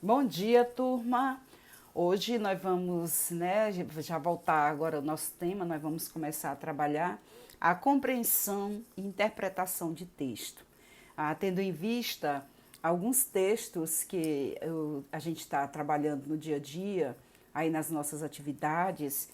Bom dia, turma. Hoje nós vamos, já voltar agora ao nosso tema, nós vamos começar a trabalhar a compreensão e interpretação de texto. Tendo em vista alguns textos que a gente está trabalhando no dia a dia, aí nas nossas atividades,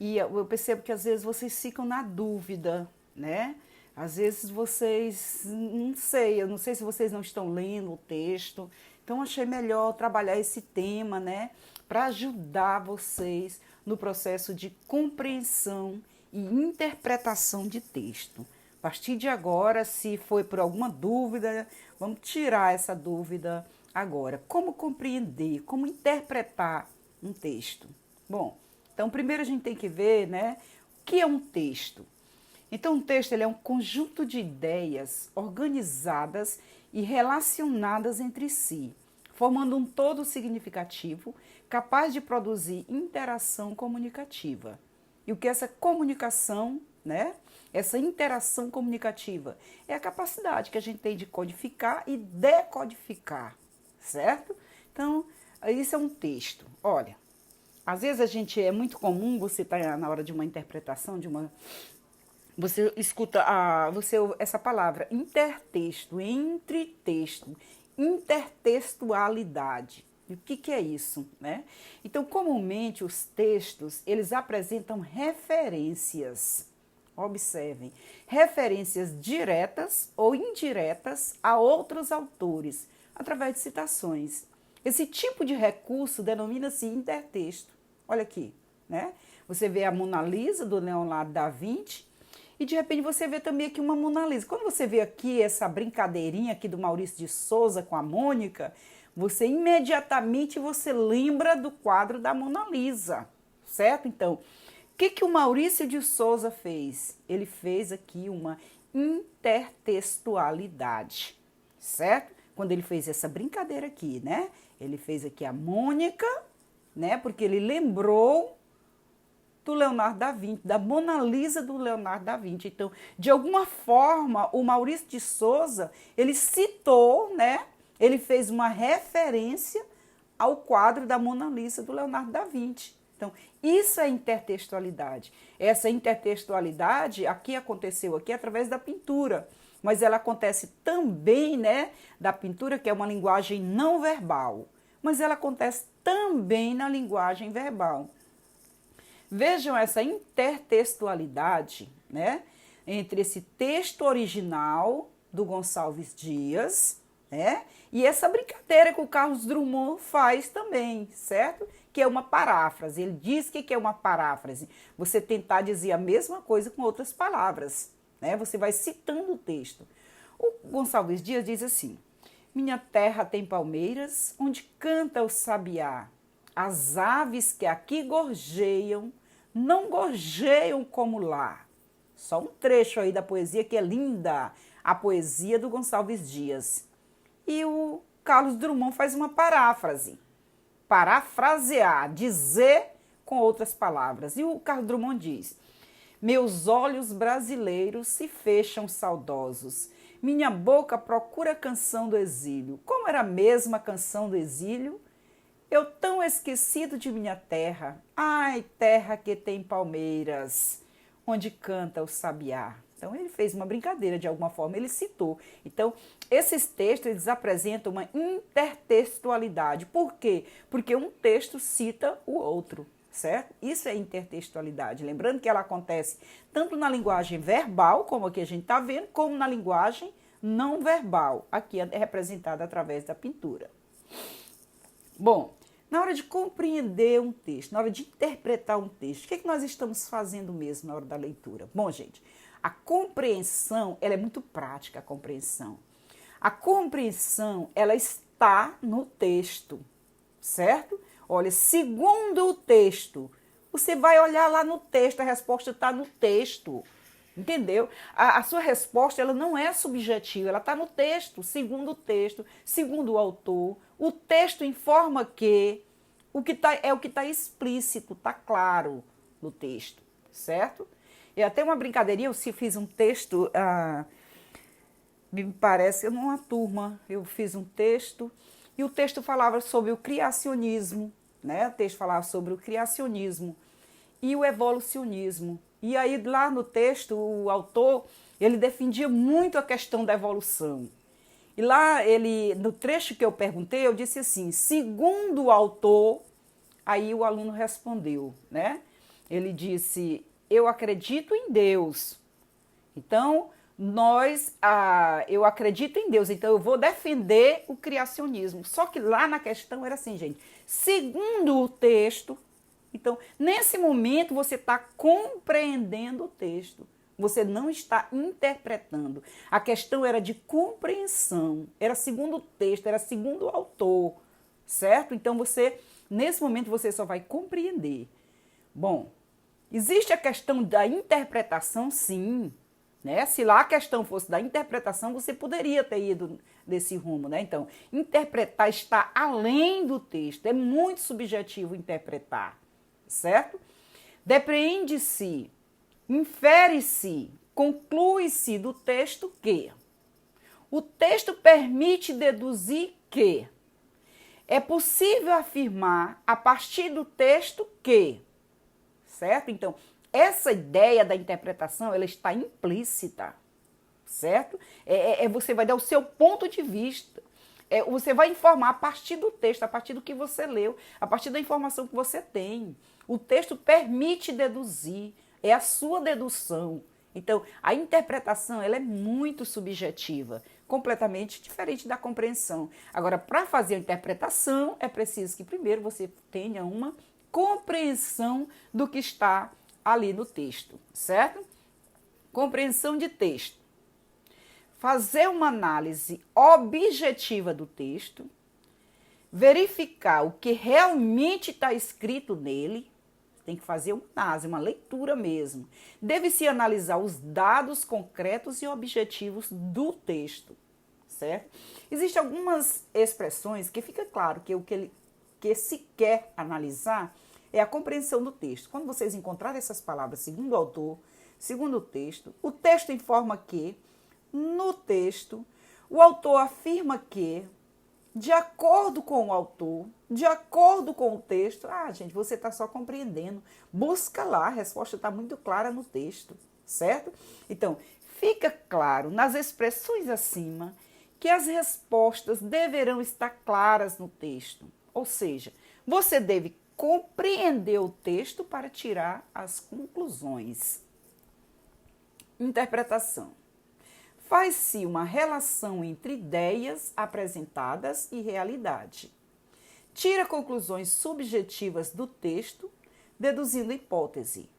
e eu percebo que às vezes vocês ficam na dúvida, né? Às vezes vocês, eu não sei se vocês não estão lendo o texto, então achei melhor trabalhar esse tema, né, para ajudar vocês no processo de compreensão e interpretação de texto. A partir de agora, se foi por alguma dúvida, vamos tirar essa dúvida agora. Como compreender, como interpretar um texto? Bom, então primeiro a gente tem que ver, né, o que é um texto. Então, um texto ele é um conjunto de ideias organizadas e relacionadas entre si, formando um todo significativo, capaz de produzir interação comunicativa. E o que é essa comunicação, né? Essa interação comunicativa é a capacidade que a gente tem de codificar e decodificar, certo? Então, isso é um texto. Olha, às vezes é muito comum você estar na hora de uma interpretação, você escuta essa palavra intertexto, entretexto, intertextualidade. E o que é isso, né? Então, comumente os textos, eles apresentam referências. Observem, referências diretas ou indiretas a outros autores, através de citações. Esse tipo de recurso denomina-se intertexto. Olha aqui, né? Você vê a Mona Lisa, do Leonardo da Vinci, e de repente você vê também aqui uma Mona Lisa. Quando você vê aqui essa brincadeirinha aqui do Maurício de Souza com a Mônica, você imediatamente você lembra do quadro da Mona Lisa, certo? Então, o que o Maurício de Souza fez? Ele fez aqui uma intertextualidade, certo? Quando ele fez essa brincadeira aqui, né? Ele fez aqui a Mônica, né? Porque ele lembrou do Leonardo da Vinci, da Mona Lisa do Leonardo da Vinci. Então, de alguma forma, o Maurício de Souza, ele citou, né? Ele fez uma referência ao quadro da Mona Lisa do Leonardo da Vinci. Então, isso é intertextualidade. Essa intertextualidade aqui aconteceu aqui através da pintura, mas ela acontece também, né, da pintura, que é uma linguagem não verbal, mas ela acontece também na linguagem verbal. Vejam essa intertextualidade, né, entre esse texto original do Gonçalves Dias, né, e essa brincadeira que o Carlos Drummond faz também, certo? Que é uma paráfrase. Ele diz que é uma paráfrase. Você tentar dizer a mesma coisa com outras palavras, né? Você vai citando o texto. O Gonçalves Dias diz assim: minha terra tem palmeiras, onde canta o sabiá. As aves que aqui gorjeiam, não gorjeiam como lá. Só um trecho aí da poesia que é linda, a poesia do Gonçalves Dias. E o Carlos Drummond faz uma paráfrase. Parafrasear, dizer com outras palavras. E o Carlos Drummond diz: meus olhos brasileiros se fecham saudosos. Minha boca procura a canção do exílio. Como era a mesma canção do exílio? Eu tão esquecido de minha terra, ai, terra que tem palmeiras, onde canta o sabiá. Então, ele fez uma brincadeira, de alguma forma, ele citou. Então, esses textos, eles apresentam uma intertextualidade. Por quê? Porque um texto cita o outro, certo? Isso é intertextualidade. Lembrando que ela acontece tanto na linguagem verbal, como aqui a gente está vendo, como na linguagem não verbal. Aqui é representada através da pintura. Bom, na hora de compreender um texto, na hora de interpretar um texto, o que nós estamos fazendo mesmo na hora da leitura? Bom, gente, a compreensão, ela é muito prática, a compreensão. A compreensão, ela está no texto, certo? Olha, segundo o texto, você vai olhar lá no texto, a resposta está no texto. Entendeu? A sua resposta ela não é subjetiva, ela está no texto, segundo o autor. O texto informa que o que está explícito, está claro no texto, certo? E até uma brincadeirinha, eu fiz um texto, me parece, numa turma, eu fiz um texto E o texto falava sobre o criacionismo, né? O texto falava sobre o criacionismo e o evolucionismo. E aí lá no texto, o autor, ele defendia muito a questão da evolução. E lá, no trecho que eu perguntei, eu disse assim, segundo o autor, aí o aluno respondeu, né? Ele disse, eu acredito em Deus. Então, eu acredito em Deus, então eu vou defender o criacionismo. Só que lá na questão era assim, gente, segundo o texto, então, nesse momento você está compreendendo o texto. Você não está interpretando. A questão era de compreensão. Era segundo o texto, era segundo o autor, certo? Então, nesse momento, você só vai compreender. Bom, existe a questão da interpretação, sim. Né? Se lá a questão fosse da interpretação, você poderia ter ido desse rumo, né? Então, interpretar está além do texto. É muito subjetivo interpretar, certo? Depreende-se, infere-se, conclui-se do texto que o texto permite deduzir que é possível afirmar a partir do texto que, certo? Então, essa ideia da interpretação, ela está implícita, certo? Você vai dar o seu ponto de vista. Você vai informar a partir do texto, a partir do que você leu, a partir da informação que você tem. O texto permite deduzir, é a sua dedução. Então, a interpretação, ela é muito subjetiva, completamente diferente da compreensão. Agora, para fazer a interpretação, é preciso que primeiro você tenha uma compreensão do que está ali no texto, certo? Compreensão de texto. Fazer uma análise objetiva do texto, verificar o que realmente está escrito nele, tem que fazer uma análise, uma leitura mesmo. Deve-se analisar os dados concretos e objetivos do texto, certo? Existem algumas expressões que fica claro que o que se quer analisar é a compreensão do texto. Quando vocês encontrarem essas palavras, segundo o autor, segundo o texto informa que, no texto, o autor afirma que, de acordo com o autor, de acordo com o texto, gente, você está só compreendendo. Busca lá, a resposta está muito clara no texto, certo? Então, fica claro nas expressões acima que as respostas deverão estar claras no texto. Ou seja, você deve compreender o texto para tirar as conclusões. Interpretação. Faz-se uma relação entre ideias apresentadas e realidade. Tira conclusões subjetivas do texto, deduzindo hipótese.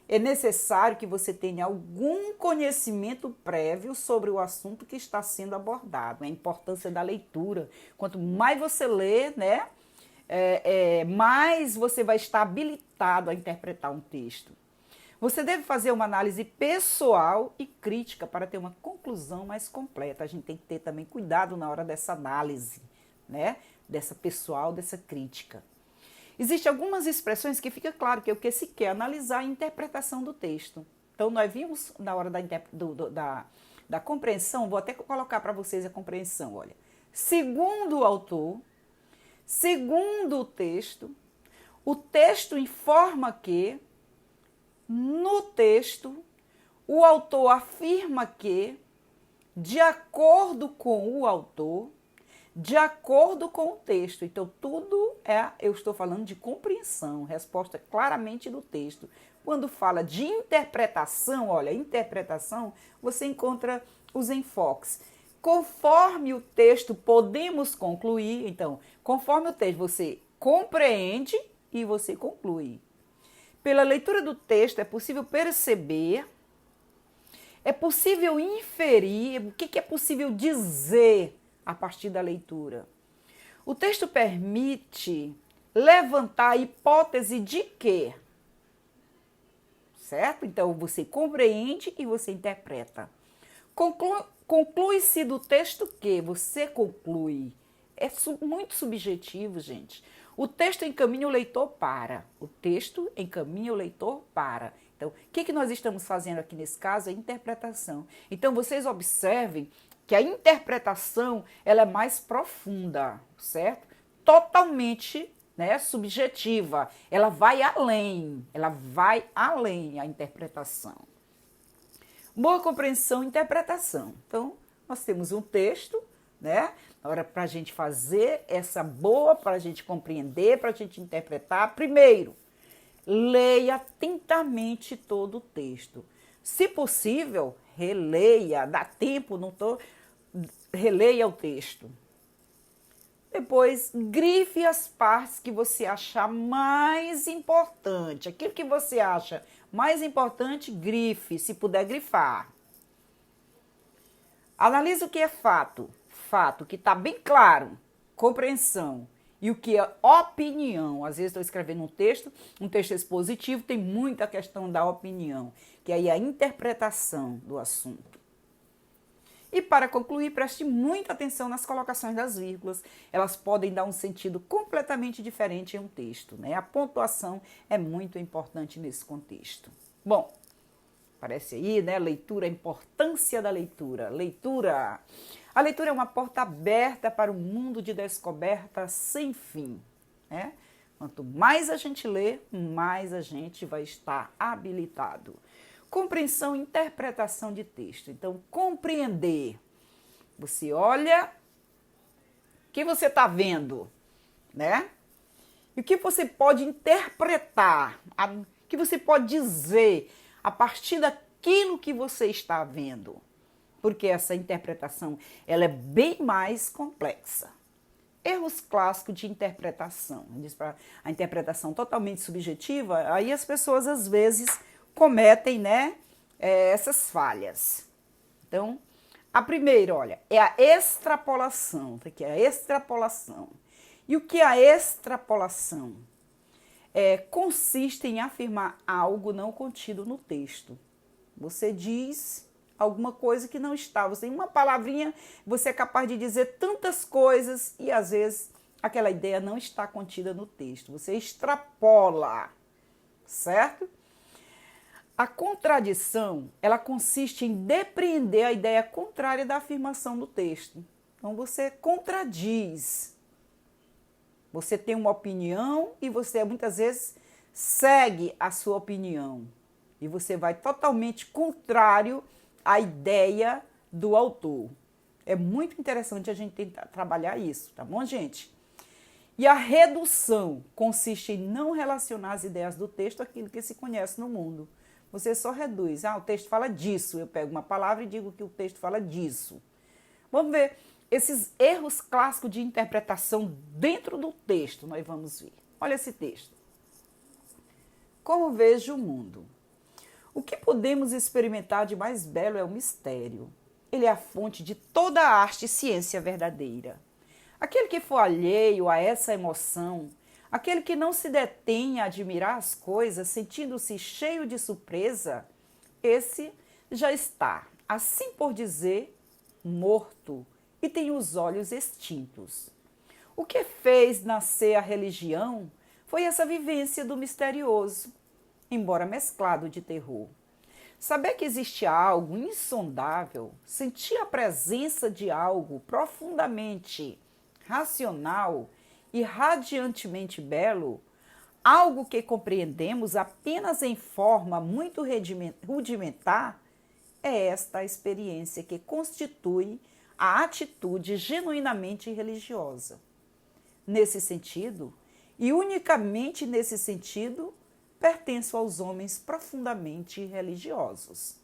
É necessário que você tenha algum conhecimento prévio sobre o assunto que está sendo abordado. A importância da leitura. Quanto mais você lê, né, mais você vai estar habilitado a interpretar um texto. Você deve fazer uma análise pessoal e crítica para ter uma conclusão mais completa. A gente tem que ter também cuidado na hora dessa análise, né? Dessa pessoal, dessa crítica. Existem algumas expressões que fica claro que é o que se quer analisar a interpretação do texto. Então, nós vimos na hora da compreensão, vou até colocar para vocês a compreensão, olha. Segundo o autor, segundo o texto informa que, no texto, o autor afirma que, de acordo com o autor, de acordo com o texto. Então, eu estou falando de compreensão, resposta claramente do texto. Quando fala de interpretação, olha, interpretação, você encontra os enfoques. Conforme o texto, podemos concluir. Então, conforme o texto, você compreende e você conclui. Pela leitura do texto, é possível perceber, é possível inferir, o que é possível dizer a partir da leitura. O texto permite levantar a hipótese de quê? Certo? Então, você compreende e você interpreta. Conclui-se do texto que você conclui. É muito subjetivo, gente. O texto encaminha o leitor para. O texto encaminha o leitor para. Então, o que nós estamos fazendo aqui nesse caso é interpretação. Então, vocês observem que a interpretação ela é mais profunda, certo? Totalmente, né, subjetiva. Ela vai além a interpretação. Boa compreensão e interpretação. Então, nós temos um texto, né? Na hora para a gente fazer essa boa, para a gente compreender, para a gente interpretar, primeiro, leia atentamente todo o texto. Se possível, releia, dá tempo, releia o texto. Depois, grife as partes que você achar mais importante. Aquilo que você acha mais importante, grife, se puder grifar. Analise o que é fato. Fato que está bem claro, compreensão. E o que é opinião. Às vezes estou escrevendo um texto expositivo, tem muita questão da opinião, que aí é a interpretação do assunto. E para concluir, preste muita atenção nas colocações das vírgulas. Elas podem dar um sentido completamente diferente em um texto, né? A pontuação é muito importante nesse contexto. Bom, aparece aí, né? Leitura, a importância da leitura. Leitura. A leitura é uma porta aberta para um mundo de descoberta sem fim, né? Quanto mais a gente lê, mais a gente vai estar habilitado. Compreensão e interpretação de texto. Então, compreender. Você olha o que você está vendo, né? E o que você pode interpretar, o que você pode dizer a partir daquilo que você está vendo. Porque essa interpretação ela é bem mais complexa. Erros clássicos de interpretação. A interpretação totalmente subjetiva, aí as pessoas às vezes cometem, né, essas falhas. Então, a primeira, olha, é a extrapolação. Aqui é a extrapolação. E o que é a extrapolação? Consiste em afirmar algo não contido no texto. Você diz alguma coisa que não está. Você tem uma palavrinha, você é capaz de dizer tantas coisas e às vezes aquela ideia não está contida no texto. Você extrapola, certo? A contradição, ela consiste em depreender a ideia contrária da afirmação do texto. Então, você contradiz. Você tem uma opinião e você, muitas vezes, segue a sua opinião. E você vai totalmente contrário à ideia do autor. É muito interessante a gente tentar trabalhar isso, tá bom, gente? E a redução consiste em não relacionar as ideias do texto àquilo que se conhece no mundo. Você só reduz. O texto fala disso. Eu pego uma palavra e digo que o texto fala disso. Vamos ver esses erros clássicos de interpretação dentro do texto. Nós vamos ver. Olha esse texto. Como vejo o mundo? O que podemos experimentar de mais belo é o mistério. Ele é a fonte de toda a arte e ciência verdadeira. Aquele que for alheio a essa emoção, aquele que não se detém a admirar as coisas, sentindo-se cheio de surpresa, esse já está, assim por dizer, morto e tem os olhos extintos. O que fez nascer a religião foi essa vivência do misterioso, embora mesclado de terror. Saber que existe algo insondável, sentir a presença de algo profundamente racional e radiantemente belo, algo que compreendemos apenas em forma muito rudimentar, é esta a experiência que constitui a atitude genuinamente religiosa. Nesse sentido, e unicamente nesse sentido, pertenço aos homens profundamente religiosos.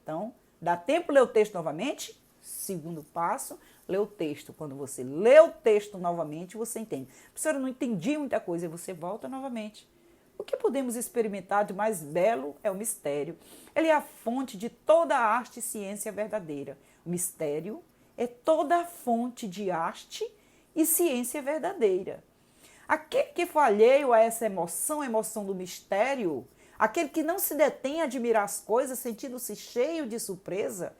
Então, dá tempo ler o texto novamente? Segundo passo, ler o texto. Quando você lê o texto novamente, você entende. Professora, eu não entendi muita coisa, e você volta novamente. O que podemos experimentar de mais belo é o mistério. Ele é a fonte de toda a arte e ciência verdadeira. O mistério é toda a fonte de arte e ciência verdadeira. Aquele que for alheio a essa emoção, a emoção do mistério, aquele que não se detém a admirar as coisas, sentindo-se cheio de surpresa,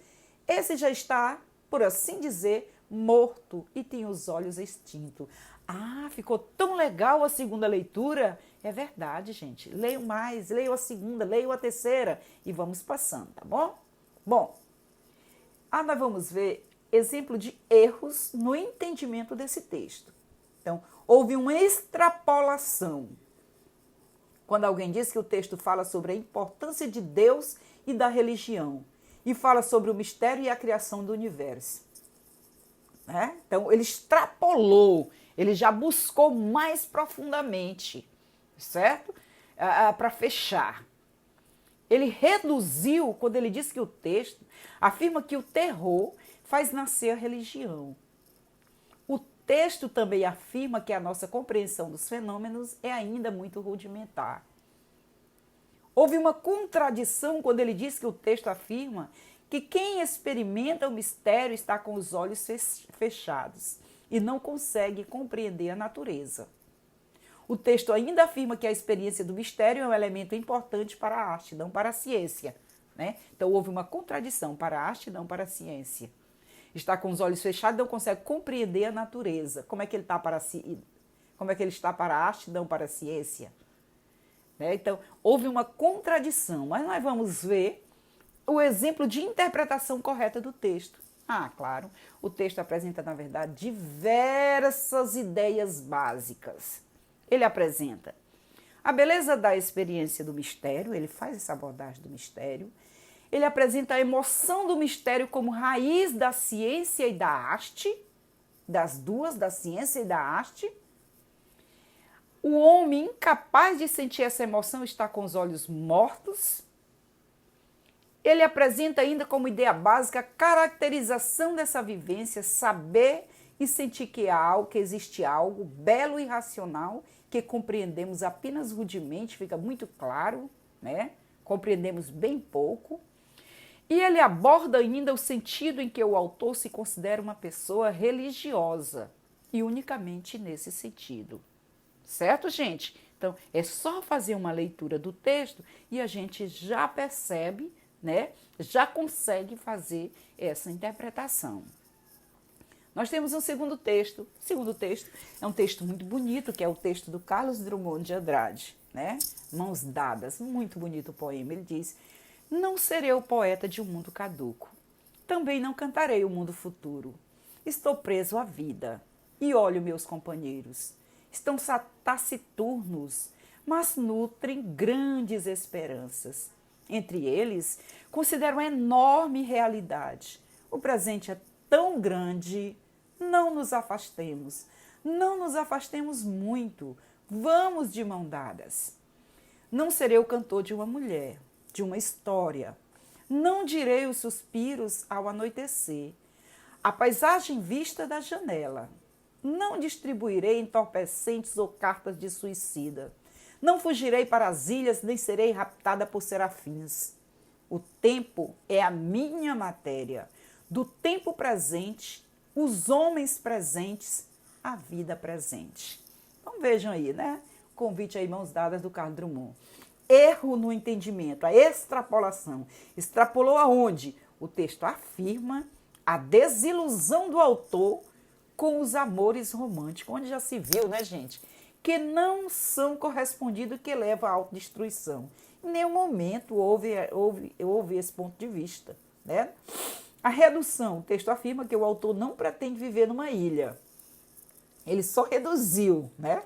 esse já está, por assim dizer, morto e tem os olhos extintos. Ficou tão legal a segunda leitura? É verdade, gente. Leio mais, leio a segunda, leio a terceira e vamos passando, tá bom? Bom, nós vamos ver exemplo de erros no entendimento desse texto. Então, houve uma extrapolação. Quando alguém diz que o texto fala sobre a importância de Deus e da religião, e fala sobre o mistério e a criação do universo. Né? Então, ele extrapolou, ele já buscou mais profundamente, certo? Para fechar. Ele reduziu, quando ele diz que o texto afirma que o terror faz nascer a religião. O texto também afirma que a nossa compreensão dos fenômenos é ainda muito rudimentar. Houve uma contradição quando ele diz que o texto afirma que quem experimenta o mistério está com os olhos fechados e não consegue compreender a natureza. O texto ainda afirma que a experiência do mistério é um elemento importante para a arte, não para a ciência. Né? Então houve uma contradição para a arte, não para a ciência. Está com os olhos fechados, não consegue compreender a natureza. Como é que ele está para a arte, não para a ciência? Né? Então, houve uma contradição, mas nós vamos ver o exemplo de interpretação correta do texto. Claro, o texto apresenta, na verdade, diversas ideias básicas. Ele apresenta a beleza da experiência do mistério, ele faz essa abordagem do mistério. Ele apresenta a emoção do mistério como raiz da ciência e da arte, das duas, da ciência e da arte. O homem incapaz de sentir essa emoção está com os olhos mortos. Ele apresenta ainda como ideia básica a caracterização dessa vivência, saber e sentir que existe algo belo e racional que compreendemos apenas rudimente, fica muito claro, né? Compreendemos bem pouco. E ele aborda ainda o sentido em que o autor se considera uma pessoa religiosa, e unicamente nesse sentido. Certo, gente? Então, é só fazer uma leitura do texto e a gente já percebe, né? Já consegue fazer essa interpretação. Nós temos um segundo texto. O segundo texto é um texto muito bonito, que é o texto do Carlos Drummond de Andrade, né? Mãos Dadas, muito bonito o poema. Ele diz: não serei o poeta de um mundo caduco, também não cantarei o mundo futuro. Estou preso à vida e olho meus companheiros. Estão taciturnos, mas nutrem grandes esperanças. Entre eles, considero uma enorme realidade. O presente é tão grande, não nos afastemos muito, vamos de mão dadas. Não serei o cantor de uma mulher, de uma história. Não direi os suspiros ao anoitecer, a paisagem vista da janela. Não distribuirei entorpecentes ou cartas de suicida. Não fugirei para as ilhas, nem serei raptada por serafins. O tempo é a minha matéria. Do tempo presente, os homens presentes, a vida presente. Então vejam aí, né? Convite aí, Mãos Dadas, do Carlos Drummond. Erro no entendimento, a extrapolação. Extrapolou aonde? O texto afirma a desilusão do autor com os amores românticos, onde já se viu, né, gente? Que não são correspondidos, que levam à autodestruição. Em nenhum momento houve esse ponto de vista, né? A redução, o texto afirma que o autor não pretende viver numa ilha. Ele só reduziu, né?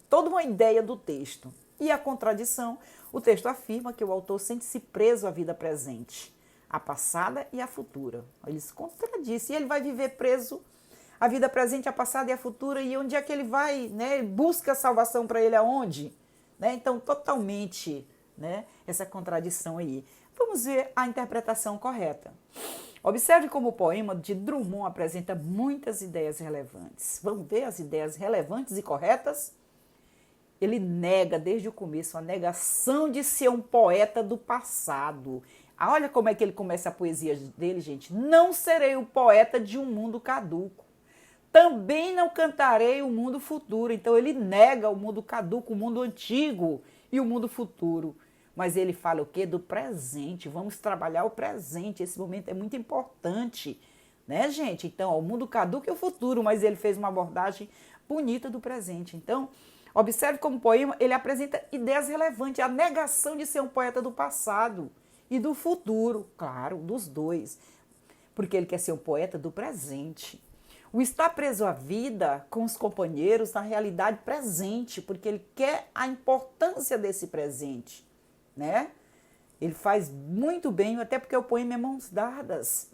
Toda uma ideia do texto. E a contradição, o texto afirma que o autor sente-se preso à vida presente, a passada e a futura. Ele se contradiz. E ele vai viver preso à vida presente, a passada e a futura. E onde é que ele vai, né? Busca salvação para ele aonde? Né? Então, totalmente, né? Essa contradição aí. Vamos ver a interpretação correta. Observe como o poema de Drummond apresenta muitas ideias relevantes. Vamos ver as ideias relevantes e corretas? Ele nega desde o começo a negação de ser um poeta do passado. Olha como é que ele começa a poesia dele, gente. Não serei o poeta de um mundo caduco. Também não cantarei o mundo futuro. Então ele nega o mundo caduco, o mundo antigo e o mundo futuro. Mas ele fala o quê? Do presente. Vamos trabalhar o presente. Esse momento é muito importante, né, gente? Então, o mundo caduco e o futuro, mas ele fez uma abordagem bonita do presente. Então, observe como o poema ele apresenta ideias relevantes, a negação de ser um poeta do passado e do futuro, claro, dos dois. porque ele quer ser um poeta do presente. O estar preso à vida com os companheiros na realidade presente, porque ele quer a importância desse presente, né? Ele faz muito bem, até porque o poema é Mãos Dadas.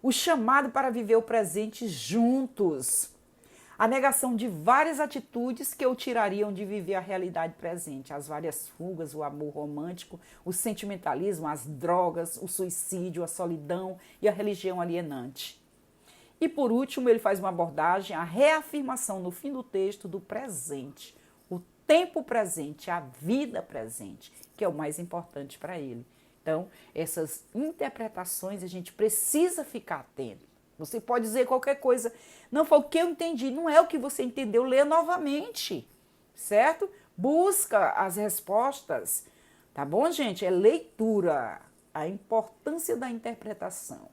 O chamado para viver o presente juntos. A negação de várias atitudes que o tirariam de viver a realidade presente. As várias fugas, o amor romântico, o sentimentalismo, as drogas, o suicídio, a solidão e a religião alienante. E por último, ele faz uma abordagem, a reafirmação no fim do texto do presente. O tempo presente, a vida presente, que é o mais importante para ele. Então, essas interpretações a gente precisa ficar atento. Você pode dizer qualquer coisa. Não foi o que eu entendi, não é o que você entendeu, lê novamente, certo? Busca as respostas, tá bom, gente? É leitura, a importância da interpretação.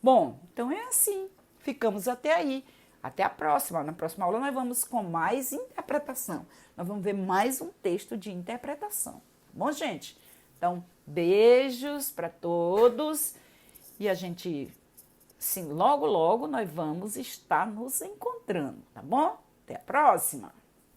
Bom, então é assim, ficamos até aí. Até a próxima. Na próxima aula nós vamos com mais interpretação. Nós vamos ver mais um texto de interpretação. Tá bom, gente? Então, beijos para todos e a gente, sim, logo, logo nós vamos estar nos encontrando, tá bom? Até a próxima!